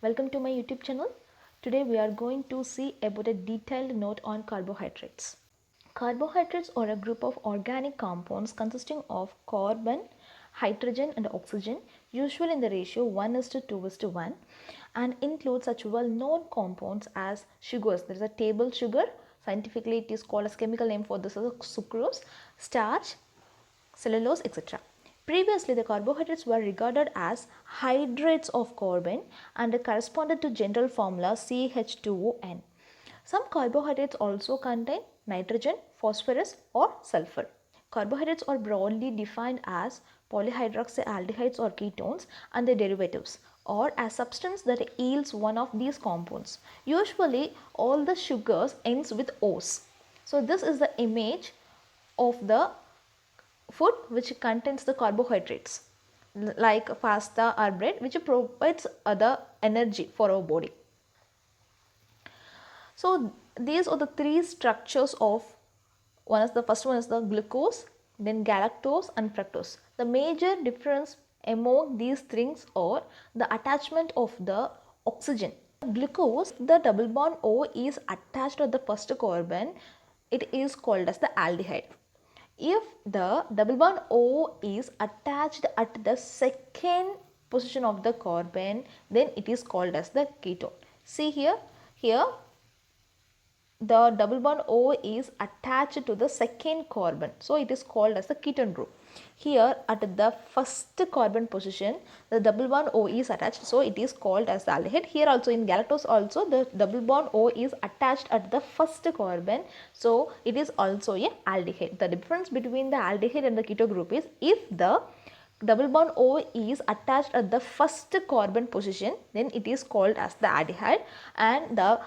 Welcome to my YouTube channel. Today we are going to see about a detailed note on carbohydrates. Carbohydrates are a group of organic compounds consisting of carbon, hydrogen and oxygen, usually in the ratio 1:2:1, and include such well-known compounds as sugars. There is a table sugar. Scientifically it is called as chemical name for this is sucrose, starch, cellulose, etc. Previously, the carbohydrates were regarded as hydrates of carbon and corresponded to general formula CH2ON. Some carbohydrates also contain nitrogen, phosphorus or sulfur. Carbohydrates are broadly defined as polyhydroxyaldehydes or ketones and their derivatives, or as substance that yields one of these compounds. Usually all the sugars ends with O's. So this is the image of the food which contains the carbohydrates like pasta or bread, which provides the energy for our body. So these are the three structures of the first one is the glucose, then galactose and fructose. The major difference among these things are the attachment of the oxygen. Glucose, the double bond O is attached to the first carbon, it is called as the aldehyde. If the double bond O is attached at the second position of the carbon, then it is called as the ketone. See here the double bond O is attached to the second carbon. So it is called as the ketone group. Here at the first carbon position, the double bond O is attached. So it is called as the aldehyde. Here also in galactose also the double bond O is attached at the first carbon. So it is also a aldehyde. The difference between the aldehyde and the keto group is if the double bond O is attached at the first carbon position, then it is called as the aldehyde, and the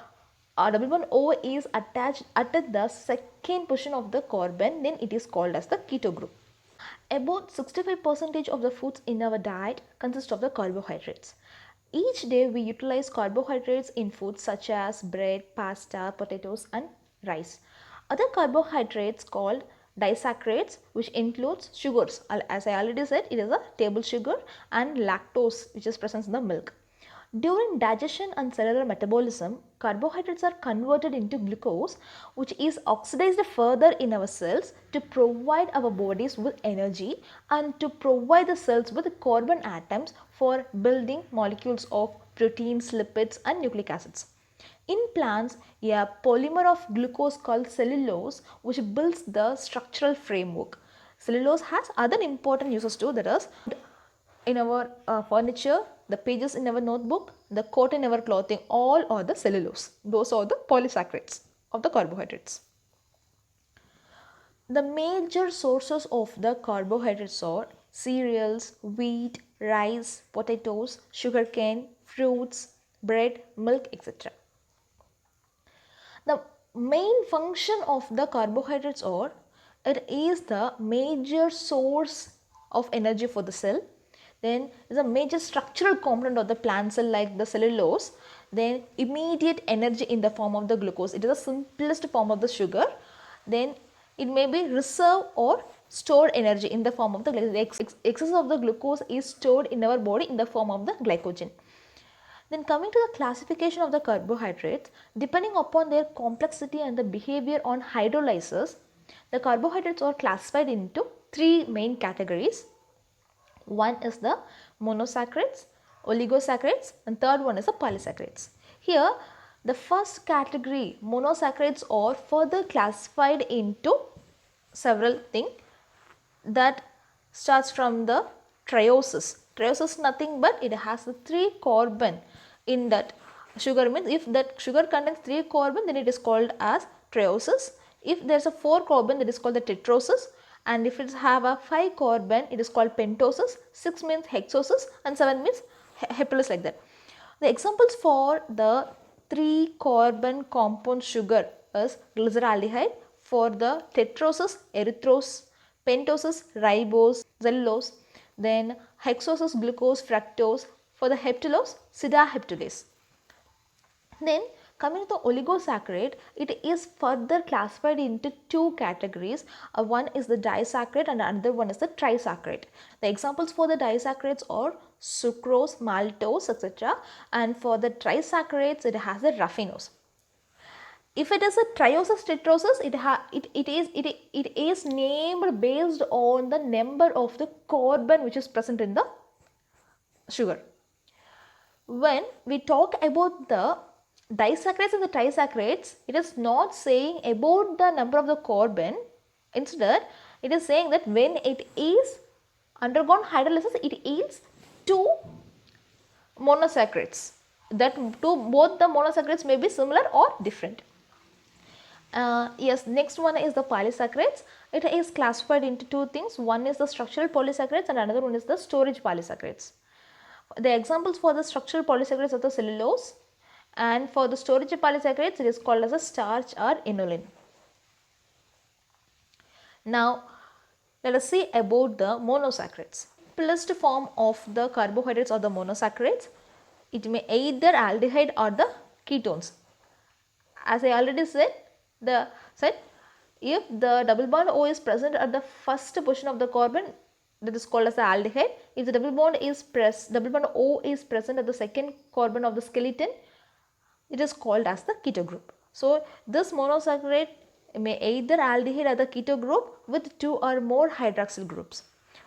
double bond O is attached at the second position of the carbon, then it is called as the keto group. About 65% of the foods in our diet consist of the carbohydrates. Each day we utilize carbohydrates in foods such as bread, pasta, potatoes and rice. Other carbohydrates called disaccharides, which includes sugars. As I already said, it is a table sugar, and lactose, which is present in the milk. During digestion and cellular metabolism, carbohydrates are converted into glucose, which is oxidized further in our cells to provide our bodies with energy and to provide the cells with carbon atoms for building molecules of proteins, lipids and nucleic acids. In plants, a polymer of glucose called cellulose, which builds the structural framework. Cellulose has other important uses too, that is in our furniture, the pages in our notebook, the coat in our clothing, all are the cellulose. Those are the polysaccharides of the carbohydrates. The major sources of the carbohydrates are cereals, wheat, rice, potatoes, sugarcane, fruits, bread, milk, etc. The main function of the carbohydrates are it is the major source of energy for the cell. Then is a major structural component of the plant cell like the cellulose. Then immediate energy in the form of the glucose. It is the simplest form of the sugar. Then it may be reserve or stored energy in the form of the glycogen. Excess of the glucose is stored in our body in the form of the glycogen. Then coming to the classification of the carbohydrates, depending upon their complexity and the behavior on hydrolysis, the carbohydrates are classified into three main categories. One is the monosaccharides, oligosaccharides, and third one is the polysaccharides. Here, the first category, monosaccharides, are further classified into several things that starts from the triosis. Triosis is nothing but it has the 3 carbon in that sugar. Means if that sugar contains 3 carbon, then it is called as triosis. If there is a 4 carbon, that is called the tetrosis. And if it have a 5 carbon, it is called pentosis. 6 means hexosis and 7 means hepalus, like that. The examples for the 3 carbon compound sugar is glyceraldehyde, for the tetrosis erythrose, pentosis ribose, cellulose, then hexosis glucose fructose, for the heptalose sida heptulase. Then Coming to the oligosaccharide, it is further classified into two categories. One is the disaccharide and another one is the trisaccharide. The examples for the disaccharides are sucrose, maltose, etc. And for the trisaccharides, it has the raffinose. If it is a triosis tetrosis, it is named based on the number of the carbon which is present in the sugar. When we talk about the disaccharides and the trisaccharides, it is not saying about the number of the carbon. Instead, it is saying that when it is undergone hydrolysis, it yields two monosaccharides. That both the monosaccharides may be similar or different. Yes, next one is the polysaccharides. It is classified into two things. One is the structural polysaccharides and another one is the storage polysaccharides. The examples for the structural polysaccharides are the cellulose, and for the storage polysaccharides it is called as a starch or inulin. Now let us see about the monosaccharides. Simplest form of the carbohydrates or the monosaccharides, it may either aldehyde or the ketones. As I already said, if the double bond O is present at the first position of the carbon, that is called as the aldehyde. If the double bond O is present at the second carbon of the skeleton, it is called as the keto group. So this monosaccharide may either aldehyde or the keto group with two or more hydroxyl groups.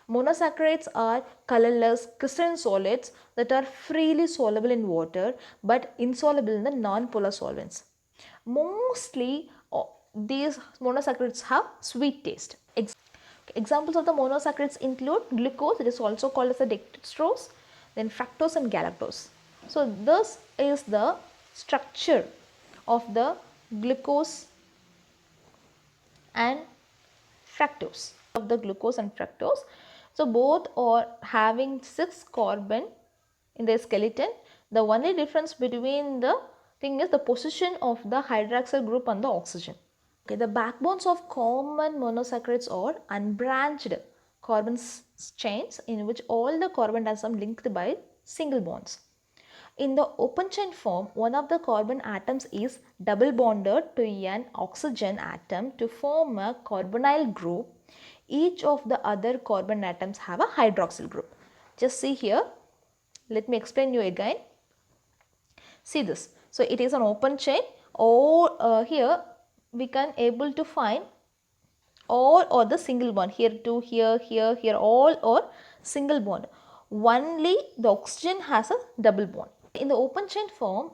Monosaccharides are colorless crystalline solids that are freely soluble in water but insoluble in the non-polar solvents. Mostly these monosaccharides have sweet taste. Examples of the monosaccharides include glucose, it is also called as the dextrose, then fructose and galactose. So this is the structure of the glucose and fructose. So both are having 6 carbon in their skeleton. The only difference between the thing is the position of the hydroxyl group on the oxygen. Okay, the backbones of common monosaccharides are unbranched carbon chains in which all the carbon atoms linked by single bonds. In the open chain form, one of the carbon atoms is double bonded to an oxygen atom to form a carbonyl group. Each of the other carbon atoms have a hydroxyl group. Just see here. Let me explain you again. See this. So it is an open chain. Or here we can able to find all or the single bond. Here 2, here, all or single bond. Only the oxygen has a double bond. In the open chain form,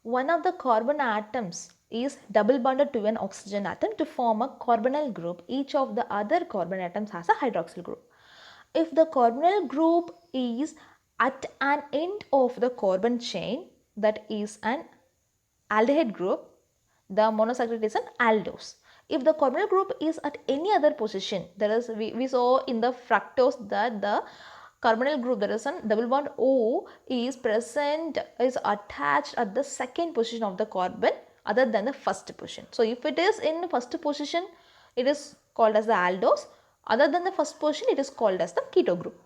one of the carbon atoms is double bonded to an oxygen atom to form a carbonyl group. Each of the other carbon atoms has a hydroxyl group. If the carbonyl group is at an end of the carbon chain, that is an aldehyde group, the monosaccharide is an aldose. If the carbonyl group is at any other position, that is we saw in the fructose that the carbonyl group, that is a double bond O, is attached at the second position of the carbon other than the first position. So if it is in the first position, it is called as the aldose. Other than the first position, it is called as the keto group.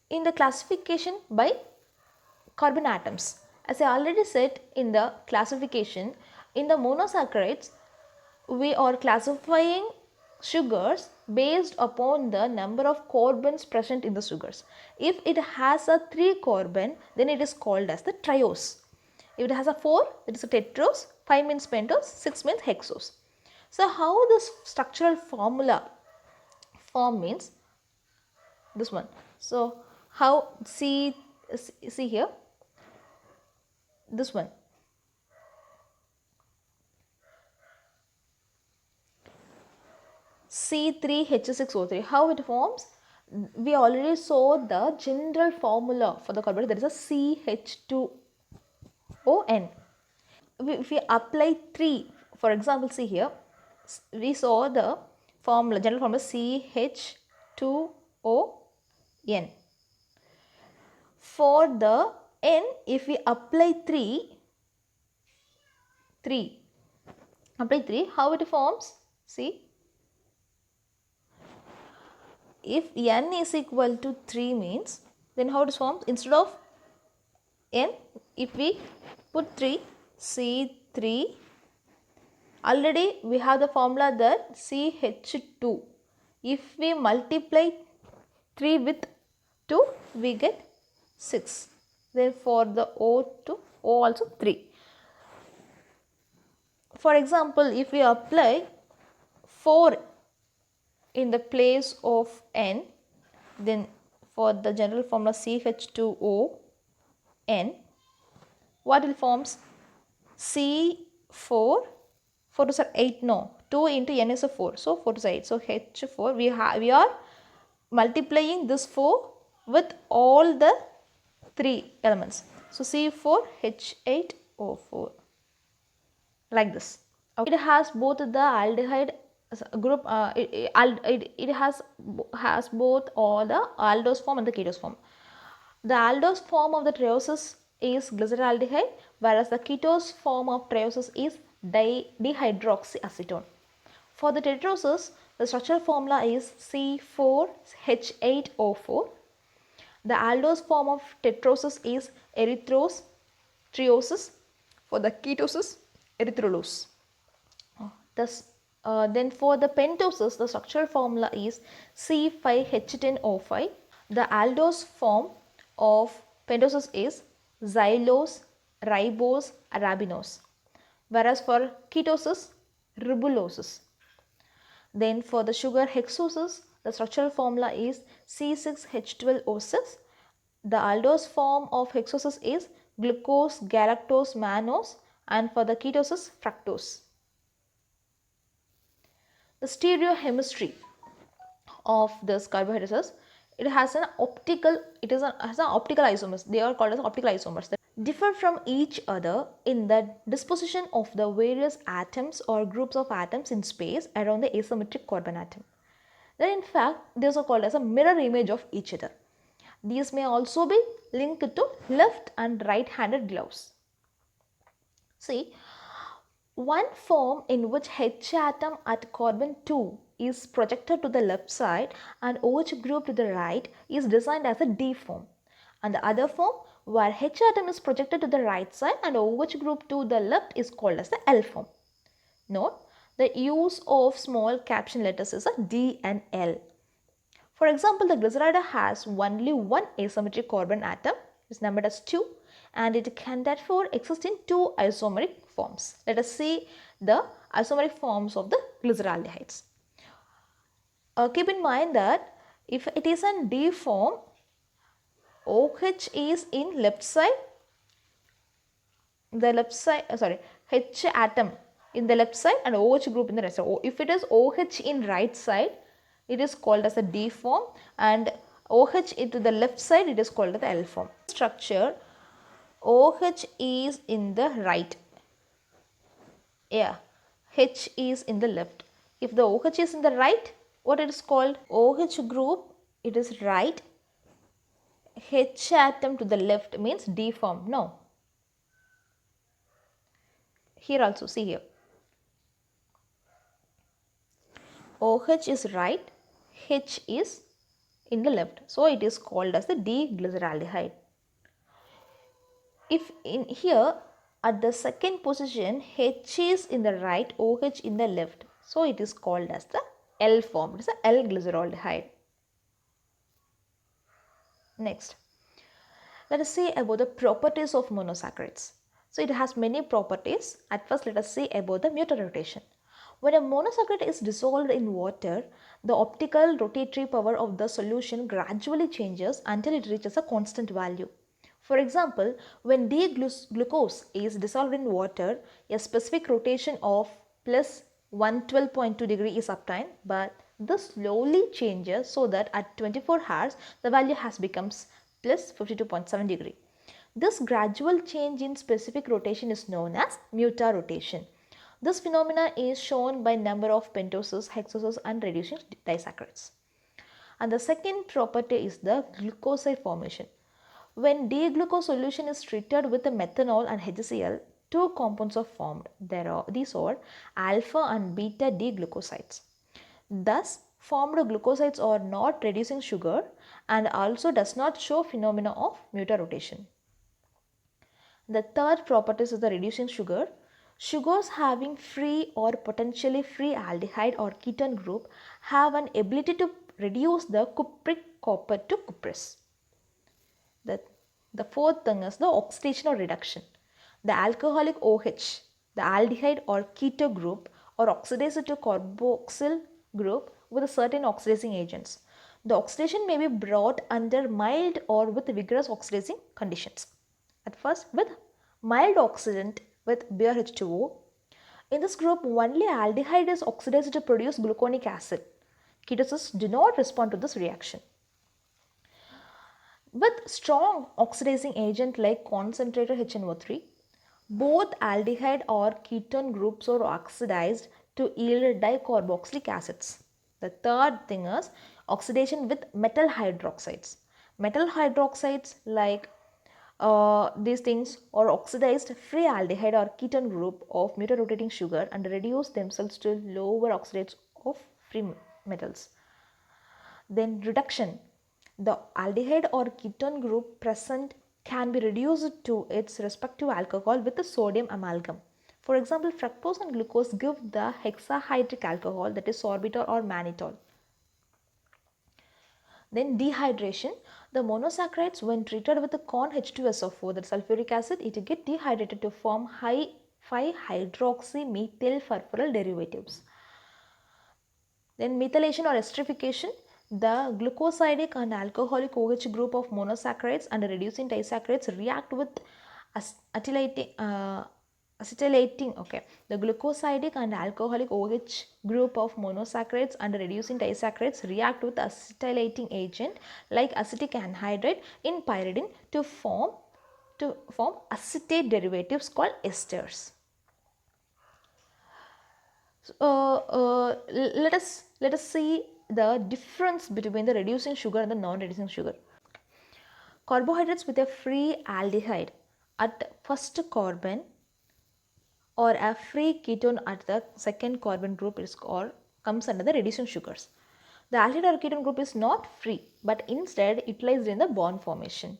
In the classification by carbon atoms, as I already said in the classification, in the monosaccharides, we are classifying sugars based upon the number of carbons present in the sugars. If it has a 3 carbon, then it is called as the triose. If it has a 4, it is a tetrose, 5 means pentose, 6 means hexose. So how this structural form means this one. So how, see here, this one. C3H6O3, how it forms? We already saw the general formula for the carbohydrate, that is a CH2ON. If we apply 3, for example, see here, we saw the formula, general formula CH2ON. For the N, if we apply 3, how it forms? See, if N is equal to 3 means, then how it forms? Instead of N, if we Put 3, C3. Already we have the formula that CH2. If we multiply 3 with 2, we get 6. Then for the O2, O also 3. For example, if we apply 4 in the place of N, then for the general formula CH2O N, what will forms? C4, 4 to 8, no, 2 into N is a 4, so 4 to 8, so H4, we are multiplying this 4 with all the 3 elements, so C4 H8O4, like this. Okay. It has both the aldehyde group, it has both all the aldose form and the ketose form. The aldose form of the trioses is glyceraldehyde, whereas the ketose form of trioses is dihydroxyacetone. For the tetroses, the structural formula is C4H8O4. The aldose form of tetroses is erythrose triosis. For the ketoses, erythrolose. Then for the pentoses, the structural formula is C5H10O5. The aldose form of pentoses is xylose, ribose, arabinose, whereas for ketoses, ribuloses. Then for the sugar hexoses, the structural formula is C6H12O6. The aldose form of hexoses is glucose, galactose, mannose, and for the ketoses, fructose. The stereochemistry of this carbohydrates, it has an optical isomers. They are called as optical isomers that differ from each other in the disposition of the various atoms or groups of atoms in space around the asymmetric carbon atom. Then in fact, these are called as a mirror image of each other. These may also be linked to left and right handed gloves. See, one form in which H atom at carbon 2 is projected to the left side and OH group to the right is designed as a D form, and the other form where H atom is projected to the right side and OH group to the left is called as the L form. Note, the use of small caption letters is a D and L. For example, the glyceride has only one asymmetric carbon atom, is numbered as 2, and it can therefore exist in 2 isomeric forms. Let us see the isomeric forms of the glyceraldehydes. Keep in mind that if it is in D form, OH is in left side, H atom in the left side and OH group in the right side. If it is OH in right side, it is called as a D form, and OH into the left side, it is called as the L form. Structure, OH is in the right, H is in the left. If the OH is in the right, what it is called? OH group, it is right, H atom to the left means D form. No. Here also, see here. OH is right, H is in the left. So, it is called as the D-glyceraldehyde. If in here at the second position, H is in the right, OH in the left. So, it is called as the L form. It is the L-glyceraldehyde. Next, let us see about the properties of monosaccharides. So, it has many properties. At first, let us see about the mutant rotation. When a monosaccharide is dissolved in water, the optical rotatory power of the solution gradually changes until it reaches a constant value. For example, when D-glucose is dissolved in water, a specific rotation of plus 112.2 degree is obtained, but this slowly changes so that at 24 hours, the value has becomes plus 52.7 degree. This gradual change in specific rotation is known as mutarotation. This phenomenon is shown by number of pentoses, hexoses and reducing disaccharides. And the second property is the glucoside formation. When D-glucose solution is treated with the methanol and HCl, two compounds are formed. These are alpha and beta D-glucosides. Thus, formed glucosides are not reducing sugar and also does not show phenomena of mutarotation. The third property is the reducing sugar. Sugars having free or potentially free aldehyde or ketone group have an ability to reduce the cupric copper to cuprous. The fourth thing is the oxidation or reduction. The alcoholic OH, the aldehyde or keto group, or oxidized to carboxyl group with certain oxidizing agents. The oxidation may be brought under mild or with vigorous oxidizing conditions. At first, with mild oxidant with BrH2O. In this group, only aldehyde is oxidized to produce gluconic acid. Ketones do not respond to this reaction. With strong oxidizing agent like concentrated HNO3, both aldehyde or ketone groups are oxidized to yield dicarboxylic acids. The third thing is oxidation with metal hydroxides. Metal hydroxides like these things are oxidized free aldehyde or ketone group of mutarotating sugar and reduce themselves to lower oxides of free metals. Then reduction. The aldehyde or ketone group present can be reduced to its respective alcohol with the sodium amalgam. For example, fructose and glucose give the hexahydric alcohol, that is sorbitol or mannitol. Then dehydration. The monosaccharides, when treated with the corn H2SO4, that sulfuric acid, it get dehydrated to form high 5-hydroxy-methyl furfural derivatives. Then methylation or esterification. The glucosidic and alcoholic OH group of monosaccharides and reducing disaccharides react with acetylating. The glucosidic and alcoholic OH group of monosaccharides and reducing disaccharides react with acetylating agent like acetic anhydride in pyridine to form acetate derivatives called esters. Let us see the difference between the reducing sugar and the non-reducing sugar. Carbohydrates with a free aldehyde at first carbon or a free ketone at the second carbon group comes under the reducing sugars. The aldehyde or ketone group is not free but instead utilized in the bond formation.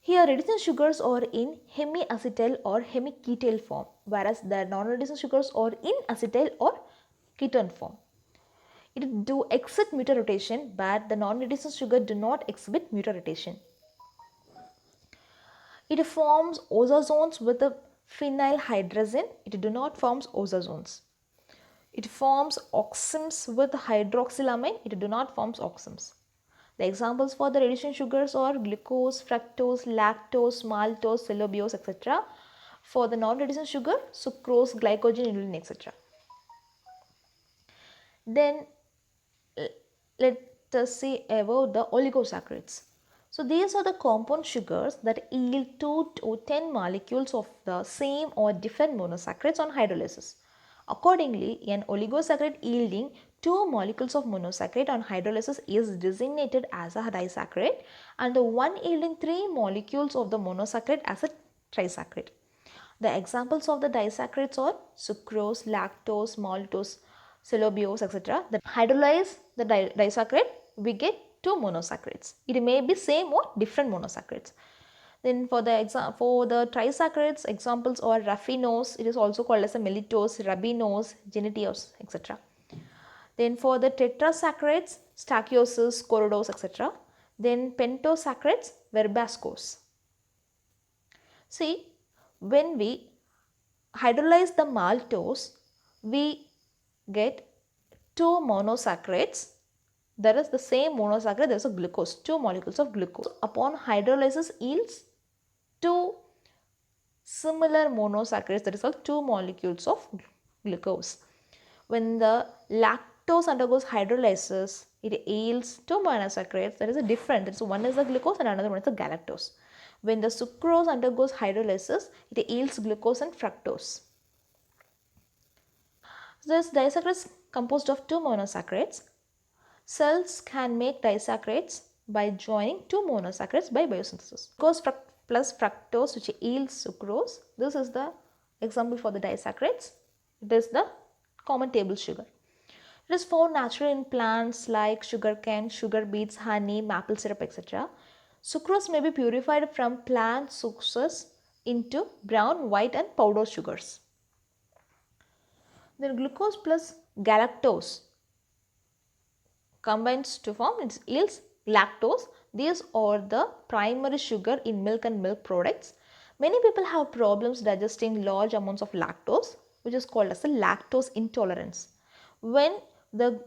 Here reducing sugars are in hemiacetyl or hemiketyl form, whereas the non-reducing sugars are in acetyl or ketone form. It do exhibit mutarotation, but the non-reducing sugar do not exhibit mutarotation. It forms ozones with a phenyl hydrazine. It do not forms ozones. It forms oximes with hydroxylamine. It do not forms oximes. The examples for the reducing sugars are glucose, fructose, lactose, maltose, cellulose, etc. For the non-reducing sugar, sucrose, glycogen, inulin, etc. Then let us see about the oligosaccharides. So these are the compound sugars that yield 2 to 10 molecules of the same or different monosaccharides on hydrolysis. Accordingly, an oligosaccharide yielding 2 molecules of monosaccharide on hydrolysis is designated as a disaccharide and the one yielding 3 molecules of the monosaccharide as a trisaccharide. The examples of the disaccharides are sucrose, lactose, maltose, cellulose, etc. That hydrolyze the disaccharide, we get 2 monosaccharides. It may be same or different monosaccharides. Then for the trisaccharides, examples are raffinose, it is also called as a melitose, ribinose, genetiose, etc. Then for the tetrasaccharides, stachyoses, corridose, etc. Then pentosaccharides, verbascose. See, when we hydrolyze the maltose, we get 2 monosaccharides. There is the same monosaccharide, there is a glucose, 2 molecules of glucose. Upon hydrolysis yields 2 similar monosaccharides, that is called 2 molecules of glucose. When the lactose undergoes hydrolysis, it yields 2 monosaccharides, that is a different, that is one is the glucose and another one is the galactose. When the sucrose undergoes hydrolysis, it yields glucose and fructose. This disaccharide is composed of 2 monosaccharides. Cells can make disaccharides by joining 2 monosaccharides by biosynthesis. Glucose plus fructose which yields sucrose. This is the example for the disaccharides. It is the common table sugar. It is found naturally in plants like sugarcane, sugar beets, honey, maple syrup, etc. Sucrose may be purified from plant sucrose into brown, white and powder sugars. Then glucose plus galactose combines to form, it yields lactose. These are the primary sugar in milk and milk products. Many people have problems digesting large amounts of lactose, which is called as a lactose intolerance. When the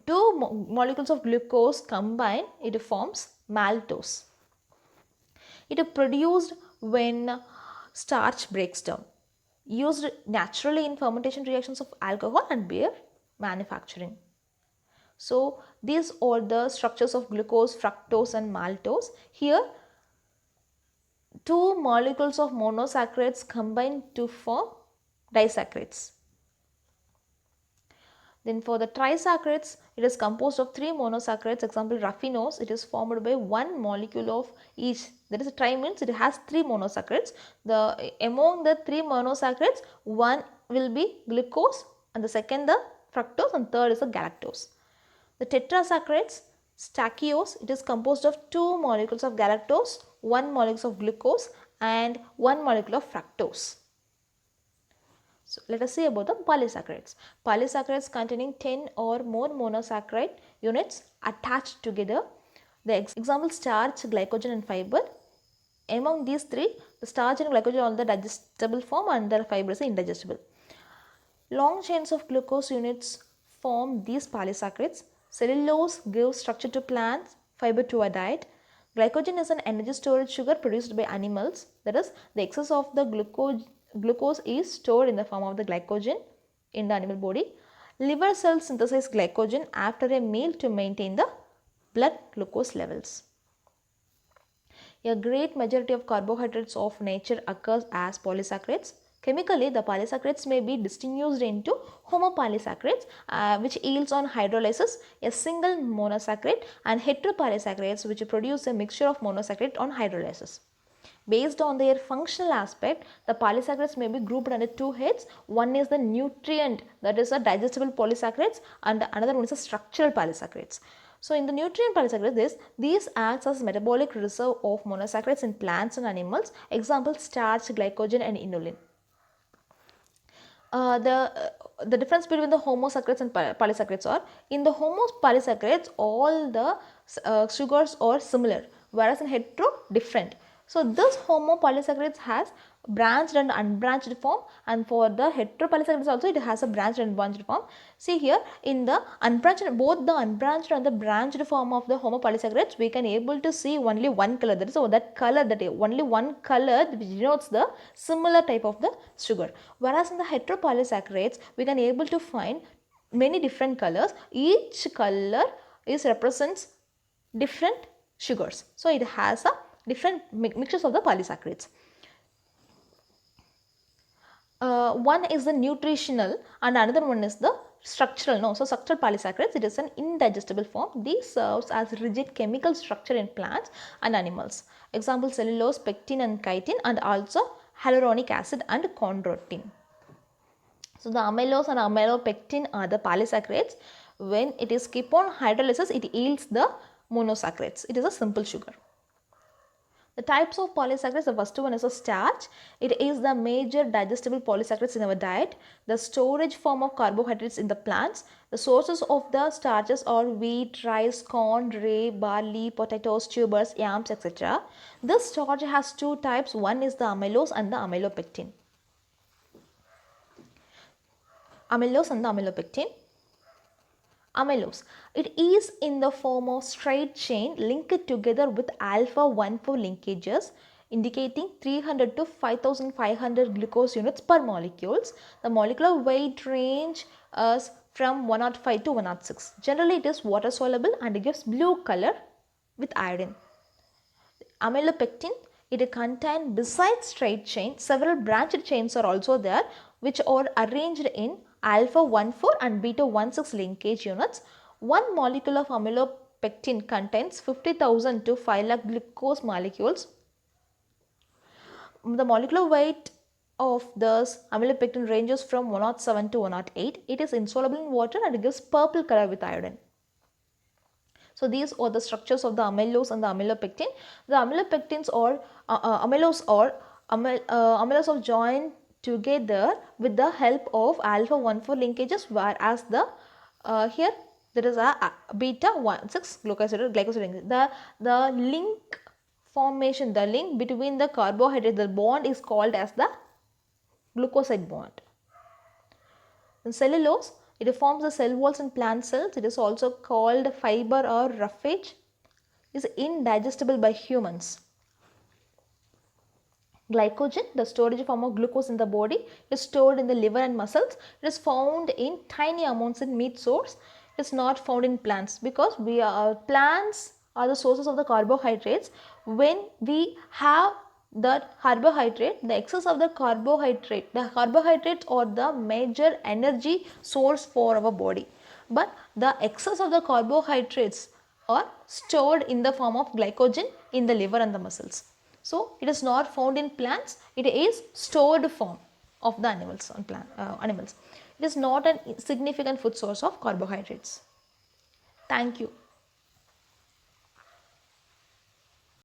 two molecules of glucose combine, it forms maltose. It is produced when starch breaks down, used naturally in fermentation reactions of alcohol and beer manufacturing. So these are the structures of glucose, fructose and maltose. Here two molecules of monosaccharides combine to form disaccharides. Then for the trisaccharides, it is composed of three monosaccharides. Example, raffinose, it is formed by one molecule of each. That is, a tri means it has three monosaccharides. Among the three monosaccharides, one will be glucose and the second the fructose and third is the galactose. The tetrasaccharides, stachyose, it is composed of two molecules of galactose, one molecule of glucose and one molecule of fructose. So let us see about the polysaccharides. Polysaccharides containing 10 or more monosaccharide units attached together. The example, starch, glycogen and fiber. Among these three, the starch and glycogen are the digestible form and the fiber is indigestible. Long chains of glucose units form these polysaccharides. Cellulose gives structure to plants, fiber to a diet. Glycogen is an energy storage sugar produced by animals. That is, the excess of the glucose is stored in the form of the glycogen in the animal body. Liver cells synthesize glycogen after a meal to maintain the blood glucose levels. A great majority of carbohydrates of nature occurs as polysaccharides. Chemically, the polysaccharides may be distinguished into homopolysaccharides, which yields on hydrolysis a single monosaccharide, and heteropolysaccharides, which produce a mixture of monosaccharide on hydrolysis. Based on their functional aspect, the polysaccharides may be grouped under two heads. One is the nutrient, that is a digestible polysaccharides, and another one is a structural polysaccharides. So in the nutrient polysaccharides, these acts as metabolic reserve of monosaccharides in plants and animals. Example, starch, glycogen and inulin. The difference between the homosaccharides and polysaccharides are, in the homopolysaccharides all the sugars are similar, whereas in hetero different. So this homopolysaccharides has branched and unbranched form, and for the heteropolysaccharides also it has a branched and unbranched form. See here, in the unbranched, both the unbranched and the branched form of the homopolysaccharides, we can able to see only one color. That is, so that color, that only one color which denotes the similar type of the sugar. Whereas in the heteropolysaccharides, we can able to find many different colors. Each color is represents different sugars. So it has a different mixtures of the polysaccharides. One is the nutritional and another one is the structural. No, so structural polysaccharides, it is an indigestible form. These serves as rigid chemical structure in plants and animals. Example, cellulose, pectin and chitin, and also hyaluronic acid and chondroitin. So the amylose and amylopectin are the polysaccharides. When it is kept on hydrolysis, it yields the monosaccharides. It is a simple sugar. The types of polysaccharides, the first one is a starch. It is the major digestible polysaccharides in our diet. The storage form of carbohydrates in the plants. The sources of the starches are wheat, rice, corn, rye, barley, potatoes, tubers, yams, etc. This starch has two types. One is the amylose and the amylopectin. Amylose and the amylopectin. Amylose, it is in the form of straight chain linked together with alpha 1,4 linkages, indicating 300 to 5500 glucose units per molecules. The molecular weight range is from 105 to 106. Generally, it is water soluble and it gives blue color with iodine. Amylopectin, it contains, besides straight chain, several branched chains are also there, which are arranged in alpha 1,4 and beta 1,6 linkage units. One molecule of amylopectin contains 50,000 to 5 lakh glucose molecules. The molecular weight of this amylopectin ranges from 107 to 108. It is insoluble in water and it gives purple color with iodine. So these are the structures of the amylose and the amylopectin. The amylopectins or amylose or amylose are joined together with the help of alpha 1,4 linkages, whereas the here there is a beta 1,6 glycoside. The link formation, the link between the carbohydrate, the bond is called as the glucoside bond. In cellulose, it forms the cell walls in plant cells. It is also called fiber or roughage. It is indigestible by humans. Glycogen, the storage form of glucose in the body, is stored in the liver and muscles. It is found in tiny amounts in meat source. It is not found in plants because plants are the sources of the carbohydrates. When we have that carbohydrate, the excess of the carbohydrates are the major energy source for our body. But the excess of the carbohydrates are stored in the form of glycogen in the liver and the muscles. So it is not found in plants, it is stored form of the animals on animals. It is not a significant food source of carbohydrates. Thank you.